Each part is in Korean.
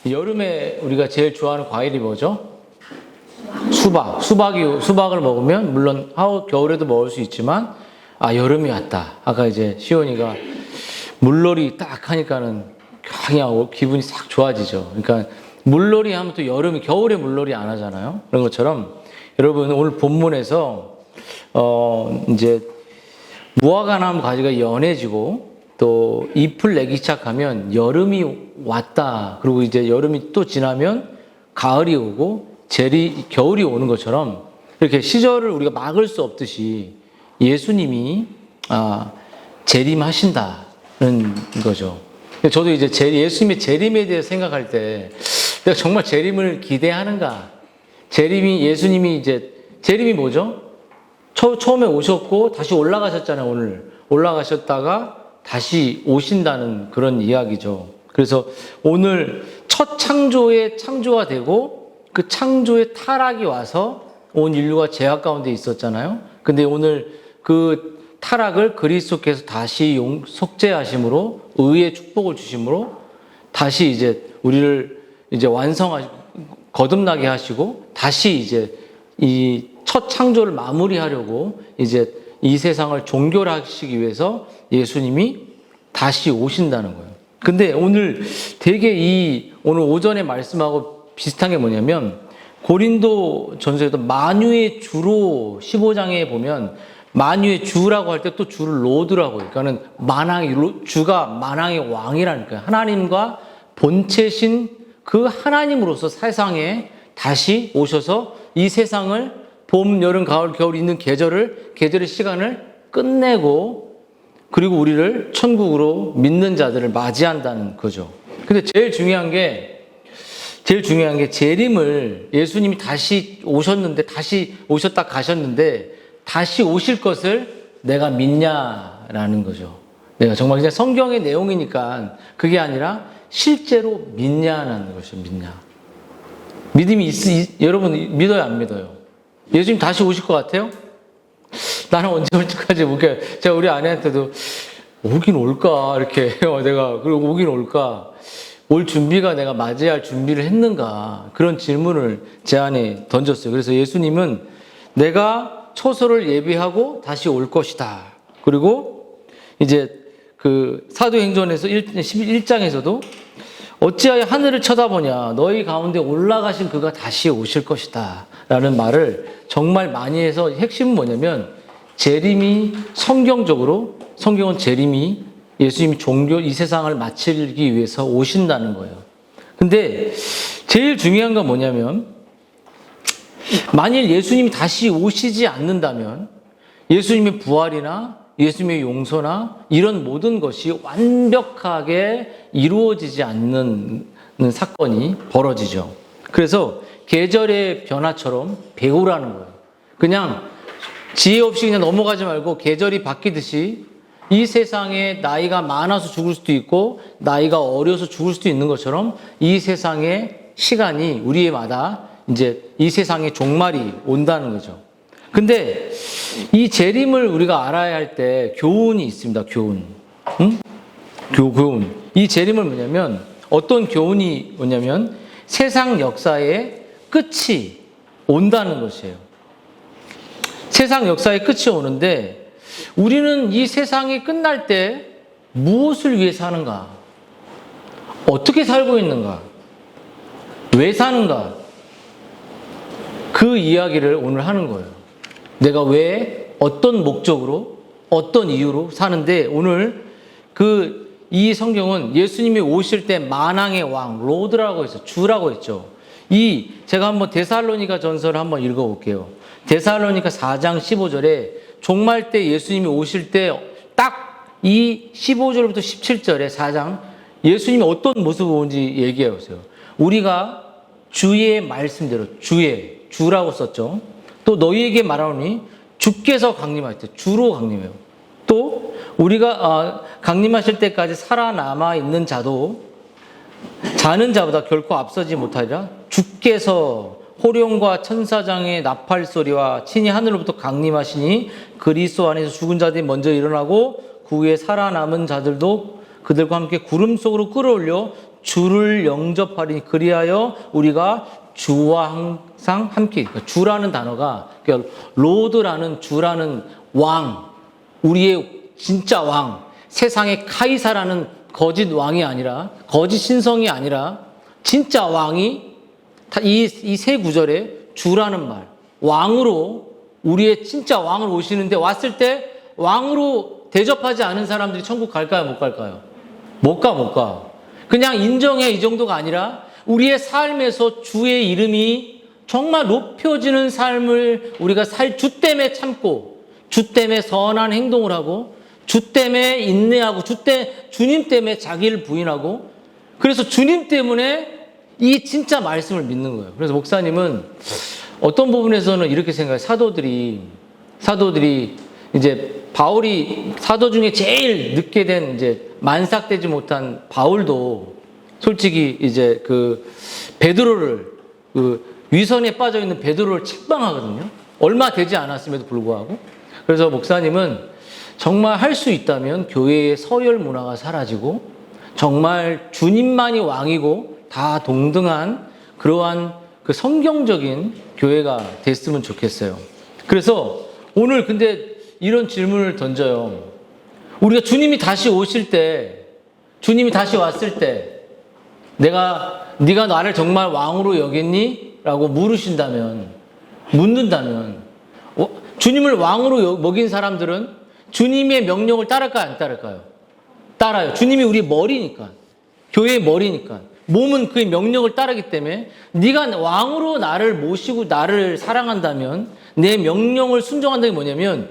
여름에 우리가 제일 좋아하는 과일이 뭐죠? 수박을 먹으면 물론 겨울에도 먹을 수 있지만 여름이 왔다. 아까 이제 시온이가 물놀이 딱 하니까는 그냥 기분이 싹 좋아지죠. 그러니까 물놀이 하면 또 겨울에 물놀이 안 하잖아요. 그런 것처럼 여러분 오늘 본문에서 이제 무화과나무 가지가 연해지고 또 잎을 내기 시작하면 여름이 왔다. 그리고 이제 여름이 또 지나면 가을이 오고 겨울이 오는 것처럼 이렇게 시절을 우리가 막을 수 없듯이 예수님이 재림하신다는 거죠. 저도 이제 예수님의 재림에 대해 생각할 때 내가 정말 재림을 기대하는가? 재림이 뭐죠? 처음에 오셨고 다시 올라가셨잖아요. 오늘 올라가셨다가 다시 오신다는 그런 이야기죠. 그래서 오늘 첫 창조가 되고 그 창조의 타락이 와서 온 인류가 죄악 가운데 있었잖아요. 근데 오늘 그 타락을 그리스도께서 다시 속죄하심으로 의의 축복을 주심으로 다시 이제 우리를 이제 거듭나게 하시고 다시 이제 이 첫 창조를 마무리하려고 이제 이 세상을 종결하시기 위해서 예수님이 다시 오신다는 거예요. 근데 오늘 되게 오늘 오전에 말씀하고 비슷한 게 뭐냐면 고린도 전서에도 만유의 주로 15장에 보면 만유의 주라고 할 때 또 주를 로드라고 해요. 그러니까는 주가 만왕의 왕이라니까요. 하나님과 본체신 그 하나님으로서 세상에 다시 오셔서 이 세상을 봄, 여름, 가을, 겨울 있는 계절의 시간을 끝내고 그리고 우리를 천국으로 믿는 자들을 맞이한다는 거죠. 근데 제일 중요한 게 재림을 예수님이 다시 오셨다 가셨는데 다시 오실 것을 내가 믿냐라는 거죠. 내가 정말 그냥 성경의 내용이니까 그게 아니라 실제로 믿냐라는 것이죠. 믿음이 여러분 믿어요, 안 믿어요? 예수님 다시 오실 것 같아요? 나는 언제 올지까지 모르겠어요. 제가 우리 아내한테도 오긴 올까 이렇게 그리고 오긴 올까 올 준비가 내가 맞이할 준비를 했는가 그런 질문을 제 안에 던졌어요. 그래서 예수님은 내가 처소를 예비하고 다시 올 것이다. 그리고 이제 그 사도행전에서 11장에서도 어찌하여 하늘을 쳐다보냐 너희 가운데 올라가신 그가 다시 오실 것이다 라는 말을 정말 많이 해서 핵심은 뭐냐면 성경은 재림이 예수님이 이 세상을 마치기 위해서 오신다는 거예요. 근데 제일 중요한 건 뭐냐면 만일 예수님이 다시 오시지 않는다면 예수님의 부활이나 예수님의 용서나 이런 모든 것이 완벽하게 이루어지지 않는 사건이 벌어지죠. 그래서 계절의 변화처럼 배우라는 거예요. 그냥 지혜 없이 그냥 넘어가지 말고 계절이 바뀌듯이 이 세상에 나이가 많아서 죽을 수도 있고 나이가 어려서 죽을 수도 있는 것처럼 이 세상의 시간이 우리마다 이제 이 세상의 종말이 온다는 거죠. 근데 이 재림을 우리가 알아야 할 때 교훈이 있습니다. 교훈. 교훈. 이 재림은 뭐냐면 어떤 교훈이 뭐냐면 세상 역사의 끝이 온다는 것이에요. 세상 역사의 끝이 오는데 우리는 이 세상이 끝날 때 무엇을 위해 사는가? 어떻게 살고 있는가? 왜 사는가? 그 이야기를 오늘 하는 거예요. 내가 왜 어떤 목적으로 어떤 이유로 사는데 오늘 이 성경은 예수님이 오실 때 만왕의 왕 로드라고 했어요. 주라고 했죠. 제가 한번 데살로니가 전서를 한번 읽어볼게요. 데살로니가 4장 15절에 종말 때 예수님이 오실 때 딱 이 15절부터 17절에 4장 예수님이 어떤 모습을 오는지 얘기해 보세요. 우리가 주의 말씀대로 주라고 썼죠. 또 너희에게 말하노니 주께서 강림하실 때 주로 강림해요. 또 우리가 강림하실 때까지 살아남아 있는 자는 자보다 결코 앞서지 못하리라. 주께서 호령과 천사장의 나팔 소리와 친히 하늘로부터 강림하시니 그리스도 안에서 죽은 자들이 먼저 일어나고 그 후에 살아남은 자들도 그들과 함께 구름 속으로 끌어올려 주를 영접하리니 그리하여 우리가 주와 항상 함께. 그러니까 주라는 단어가 그러니까 로드라는 주라는 왕, 우리의 진짜 왕, 세상의 카이사라는 거짓 왕이 아니라 거짓 신성이 아니라 진짜 왕이 이 세 구절에 주라는 말, 왕으로 우리의 진짜 왕을 오시는데 왔을 때 왕으로 대접하지 않은 사람들이 천국 갈까요? 못 갈까요? 못 가. 그냥 인정해 이 정도가 아니라 우리의 삶에서 주의 이름이 정말 높여지는 삶을 우리가 주 때문에 참고 주 때문에 선한 행동을 하고 주 때문에 인내하고 주님 때문에 자기를 부인하고 그래서 주님 때문에 이 진짜 말씀을 믿는 거예요. 그래서 목사님은 어떤 부분에서는 이렇게 생각해요. 사도들이 이제 바울이 사도 중에 제일 늦게 된 이제 만삭되지 못한 바울도 솔직히 이제 그 베드로를 위선에 빠져 있는 베드로를 책방하거든요. 얼마 되지 않았음에도 불구하고. 그래서 목사님은 정말 할 수 있다면 교회의 서열 문화가 사라지고 정말 주님만이 왕이고 다 동등한 그러한 그 성경적인 교회가 됐으면 좋겠어요. 그래서 오늘 근데 이런 질문을 던져요. 우리가 주님이 다시 왔을 때 네가 나를 정말 왕으로 여겼니? 라고 묻는다면 주님을 왕으로 먹인 사람들은 주님의 명령을 따를까요? 안 따를까요? 따라요. 주님이 우리 머리니까. 교회의 머리니까. 몸은 그의 명령을 따르기 때문에 네가 왕으로 나를 모시고 나를 사랑한다면 내 명령을 순종한다는 게 뭐냐면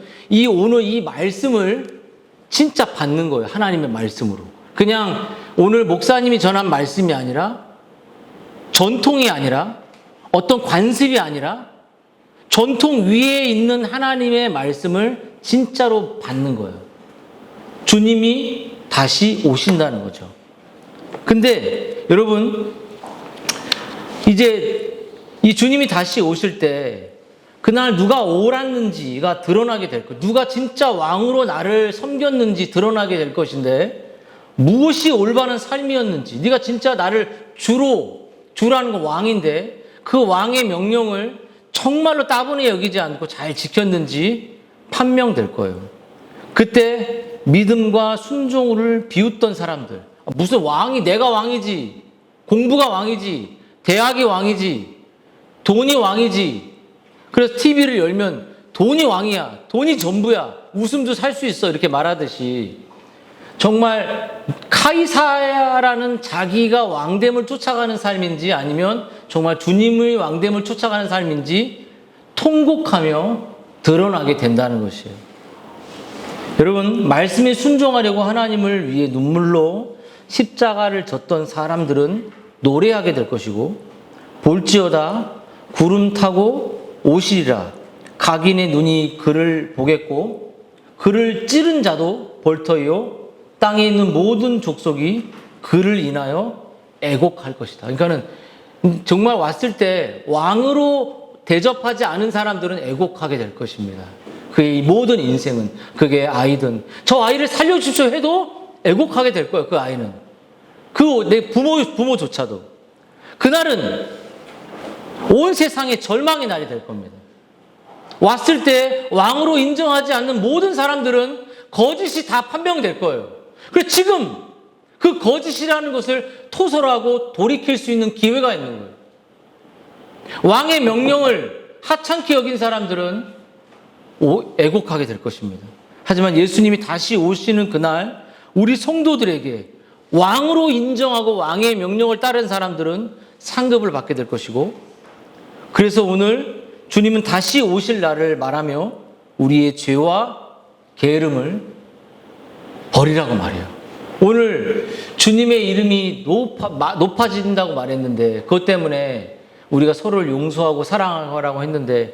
오늘 이 말씀을 진짜 받는 거예요. 하나님의 말씀으로. 그냥 오늘 목사님이 전한 말씀이 아니라 전통이 아니라 어떤 관습이 아니라 전통 위에 있는 하나님의 말씀을 진짜로 받는 거예요. 주님이 다시 오신다는 거죠. 근데 여러분 이제 이 주님이 다시 오실 때 그날 누가 옳았는지가 드러나게 될 거예요. 누가 진짜 왕으로 나를 섬겼는지 드러나게 될 것인데 무엇이 올바른 삶이었는지 네가 진짜 나를 주라는 건 왕인데 그 왕의 명령을 정말로 따분히 여기지 않고 잘 지켰는지 판명될 거예요. 그때 믿음과 순종을 비웃던 사람들 무슨 왕이 내가 왕이지 공부가 왕이지 대학이 왕이지 돈이 왕이지 그래서 TV를 열면 돈이 왕이야 돈이 전부야 웃음도 살 수 있어 이렇게 말하듯이 정말 카이사야라는 자기가 왕됨을 쫓아가는 삶인지 아니면 정말 주님의 왕됨을 쫓아가는 삶인지 통곡하며 드러나게 된다는 것이에요. 여러분 말씀에 순종하려고 하나님을 위해 눈물로 십자가를 졌던 사람들은 노래하게 될 것이고 볼지어다 구름 타고 오시리라 각인의 눈이 그를 보겠고 그를 찌른 자도 벌터이요 땅에 있는 모든 족속이 그를 인하여 애곡할 것이다. 그러니까는 정말 왔을 때 왕으로 대접하지 않은 사람들은 애곡하게 될 것입니다. 그의 모든 인생은 그게 아이든 저 아이를 살려주십시오 해도 애곡하게 될 거예요. 그 아이는 내 부모조차도 그날은 온 세상의 절망의 날이 될 겁니다. 왔을 때 왕으로 인정하지 않는 모든 사람들은 거짓이 다 판명될 거예요. 그래서 지금 그 거짓이라는 것을 토설하고 돌이킬 수 있는 기회가 있는 거예요. 왕의 명령을 하찮게 여긴 사람들은 애곡하게 될 것입니다. 하지만 예수님이 다시 오시는 그날 우리 성도들에게 왕으로 인정하고 왕의 명령을 따른 사람들은 상급을 받게 될 것이고 그래서 오늘 주님은 다시 오실 날을 말하며 우리의 죄와 게으름을 버리라고 말해요. 오늘 주님의 이름이 높아진다고 말했는데 그것 때문에 우리가 서로를 용서하고 사랑하라고 했는데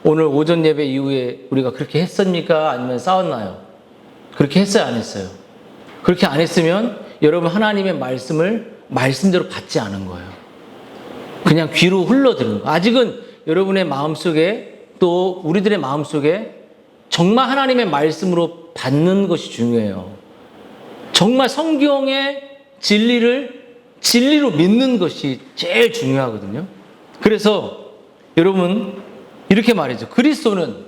오늘 오전 예배 이후에 우리가 그렇게 했습니까? 아니면 싸웠나요? 그렇게 했어요? 안 했어요? 그렇게 안 했으면 여러분 하나님의 말씀을 말씀대로 받지 않은 거예요. 그냥 귀로 흘러드는 거예요. 아직은 여러분의 마음속에 또 우리들의 마음속에 정말 하나님의 말씀으로 받는 것이 중요해요. 정말 성경의 진리를 진리로 믿는 것이 제일 중요하거든요. 그래서 여러분 이렇게 말이죠. 그리스도는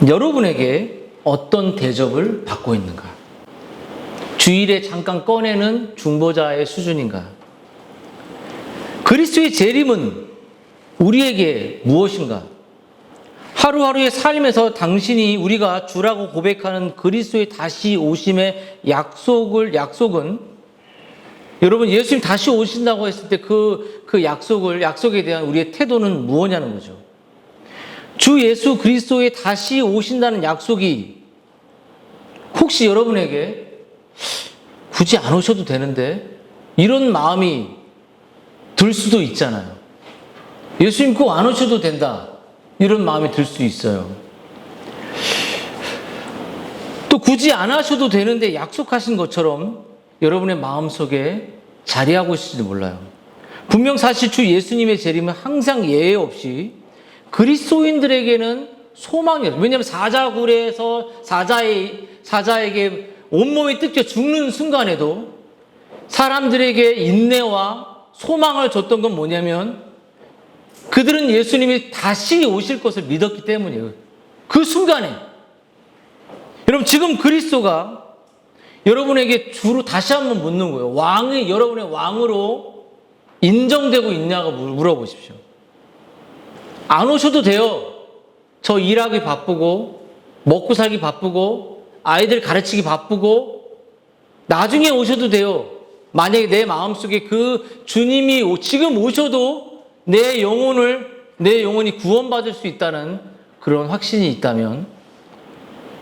여러분에게 어떤 대접을 받고 있는가? 주일에 잠깐 꺼내는 중보자의 수준인가? 그리스도의 재림은 우리에게 무엇인가? 하루하루의 삶에서 당신이 우리가 주라고 고백하는 그리스도의 다시 오심의 약속은 여러분 예수님 다시 오신다고 했을 때 그 약속에 대한 우리의 태도는 무엇냐는 거죠. 주 예수 그리스도의 다시 오신다는 약속이 혹시 여러분에게 굳이 안 오셔도 되는데 이런 마음이 들 수도 있잖아요. 예수님 꼭 안 오셔도 된다. 이런 마음이 들 수 있어요. 또 굳이 안 하셔도 되는데 약속하신 것처럼 여러분의 마음속에 자리하고 있을지도 몰라요. 분명 사실 주 예수님의 재림은 항상 예외 없이 그리스도인들에게는 소망이 없어요. 왜냐하면 사자굴에서 사자에게 온몸이 뜯겨 죽는 순간에도 사람들에게 인내와 소망을 줬던 건 뭐냐면 그들은 예수님이 다시 오실 것을 믿었기 때문이에요. 그 순간에. 여러분 지금 그리스도가 여러분에게 주로 다시 한번 묻는 거예요. 왕이 여러분의 왕으로 인정되고 있냐고 물어보십시오. 안 오셔도 돼요. 저 일하기 바쁘고 먹고 살기 바쁘고 아이들 가르치기 바쁘고 나중에 오셔도 돼요. 만약에 내 마음속에 그 주님이 지금 오셔도 내 영혼이 구원받을 수 있다는 그런 확신이 있다면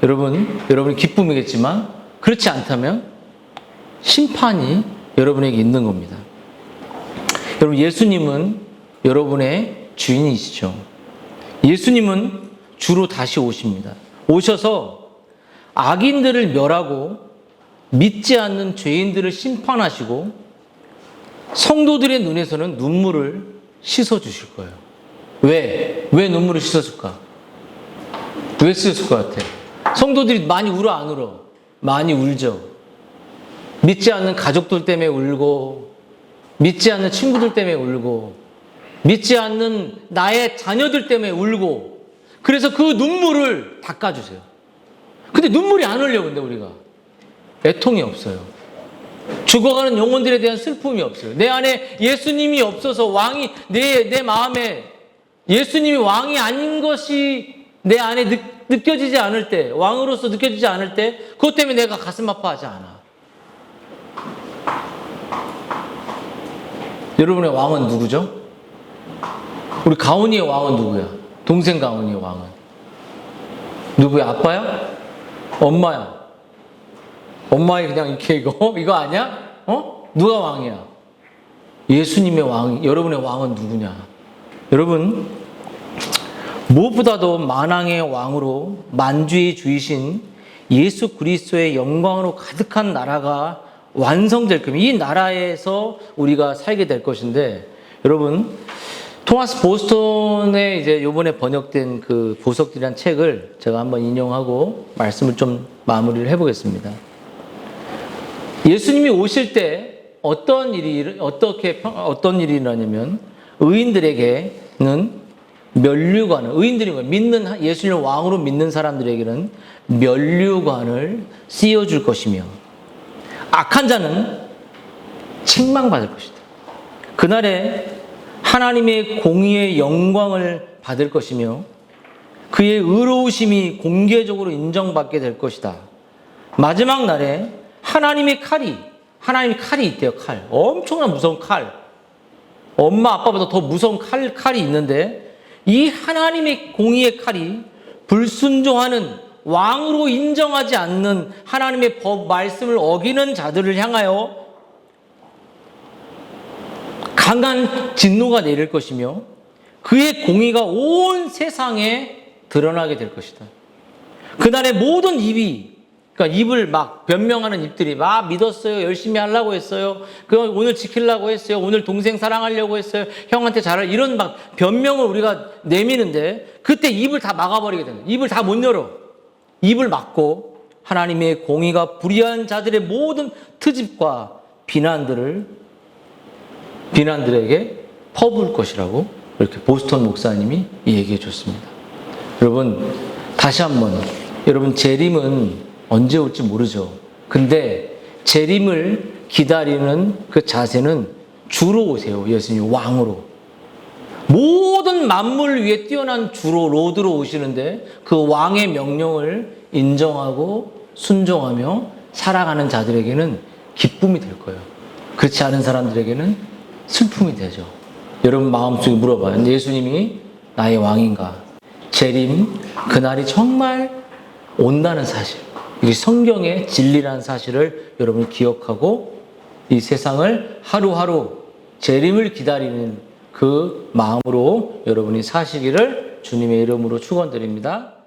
여러분이 기쁨이겠지만 그렇지 않다면 심판이 여러분에게 있는 겁니다. 여러분 예수님은 여러분의 주인이시죠. 예수님은 주로 다시 오십니다. 오셔서 악인들을 멸하고 믿지 않는 죄인들을 심판하시고 성도들의 눈에서는 눈물을 씻어주실 거예요. 왜 눈물을 씻어줄까? 왜 씻어줄 것 같아? 성도들이 많이 울어 안 울어? 많이 울죠. 믿지 않는 가족들 때문에 울고 믿지 않는 친구들 때문에 울고 믿지 않는 나의 자녀들 때문에 울고 그래서 그 눈물을 닦아주세요. 근데 눈물이 안 흘려. 근데 우리가 애통이 없어요. 죽어가는 영혼들에 대한 슬픔이 없어요. 내 안에 예수님이 없어서 왕이 내 마음에 예수님이 왕이 아닌 것이 내 안에 느껴지지 않을 때, 왕으로서 느껴지지 않을 때 그것 때문에 내가 가슴 아파하지 않아. 여러분의 왕은 누구죠? 우리 가온이의 왕은 누구야? 동생 가온이의 왕은 누구야? 아빠야? 엄마야? 엄마의 그냥 이렇게 이거 아니야? 누가 왕이야? 예수님의 왕. 여러분의 왕은 누구냐? 여러분 무엇보다도 만왕의 왕으로 만주의 주이신 예수 그리스도의 영광으로 가득한 나라가 완성될 겁니다. 이 나라에서 우리가 살게 될 것인데 여러분 토마스 보스턴의 이제 요번에 번역된 그 보석들이란 책을 제가 한번 인용하고 말씀을 좀 마무리를 해보겠습니다. 예수님이 오실 때 어떤 일이 일어나냐면 의인들에게는 면류관을 믿는 예수님을 왕으로 믿는 사람들에게는 면류관을 씌워줄 것이며 악한 자는 책망받을 것이다. 그날에 하나님의 공의의 영광을 받을 것이며 그의 의로우심이 공개적으로 인정받게 될 것이다. 마지막 날에 하나님의 칼이 있대요. 칼. 엄청난 무서운 칼. 엄마 아빠보다 더 무서운 칼이 있는데 이 하나님의 공의의 칼이 불순종하는 왕으로 인정하지 않는 하나님의 법 말씀을 어기는 자들을 향하여 강한 진노가 내릴 것이며 그의 공의가 온 세상에 드러나게 될 것이다. 그날의 모든 그러니까 입을 막 변명하는 입들이 막 믿었어요. 열심히 하려고 했어요. 오늘 지키려고 했어요. 오늘 동생 사랑하려고 했어요. 형한테 잘할 이런 막 변명을 우리가 내미는데 그때 입을 다 막아버리게 된다. 입을 다 못 열어. 입을 막고 하나님의 공의가 불의한 자들의 모든 트집과 비난들에게 퍼부을 것이라고 이렇게 보스턴 목사님이 얘기해 줬습니다. 여러분, 다시 한번, 여러분, 재림은 언제 올지 모르죠. 근데 재림을 기다리는 그 자세는 주로 오세요. 예수님 왕으로. 모든 만물 위에 뛰어난 주로 로드로 오시는데 그 왕의 명령을 인정하고 순종하며 살아가는 자들에게는 기쁨이 될 거예요. 그렇지 않은 사람들에게는 슬픔이 되죠. 여러분 마음속에 물어봐요. 예수님이 나의 왕인가? 재림, 그날이 정말 온다는 사실. 이게 성경의 진리라는 사실을 여러분 기억하고 이 세상을 하루하루 재림을 기다리는 그 마음으로 여러분이 사시기를 주님의 이름으로 축원드립니다.